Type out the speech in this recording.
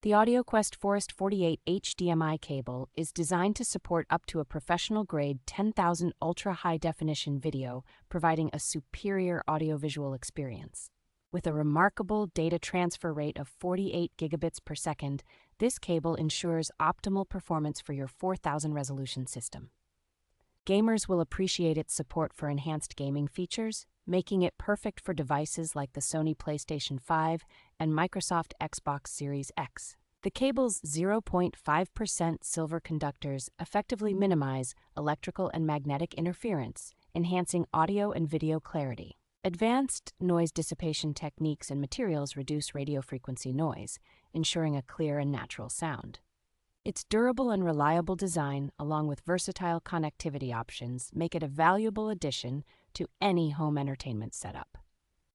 The AudioQuest Forest 48 HDMI cable is designed to support up to a professional-grade 10,000 ultra-high-definition video, providing a superior audiovisual experience. With a remarkable data transfer rate of 48 gigabits per second, this cable ensures optimal performance for your 4000 resolution system. Gamers will appreciate its support for enhanced gaming features, making it perfect for devices like the Sony Playstation 5 and Microsoft Xbox Series X. The cable's 0.5% silver conductors effectively minimize electrical and magnetic interference, enhancing audio and video clarity. Advanced noise dissipation techniques and materials reduce radio frequency noise, ensuring a clear and natural sound. Its durable and reliable design, along with versatile connectivity options, make it a valuable addition to any home entertainment setup.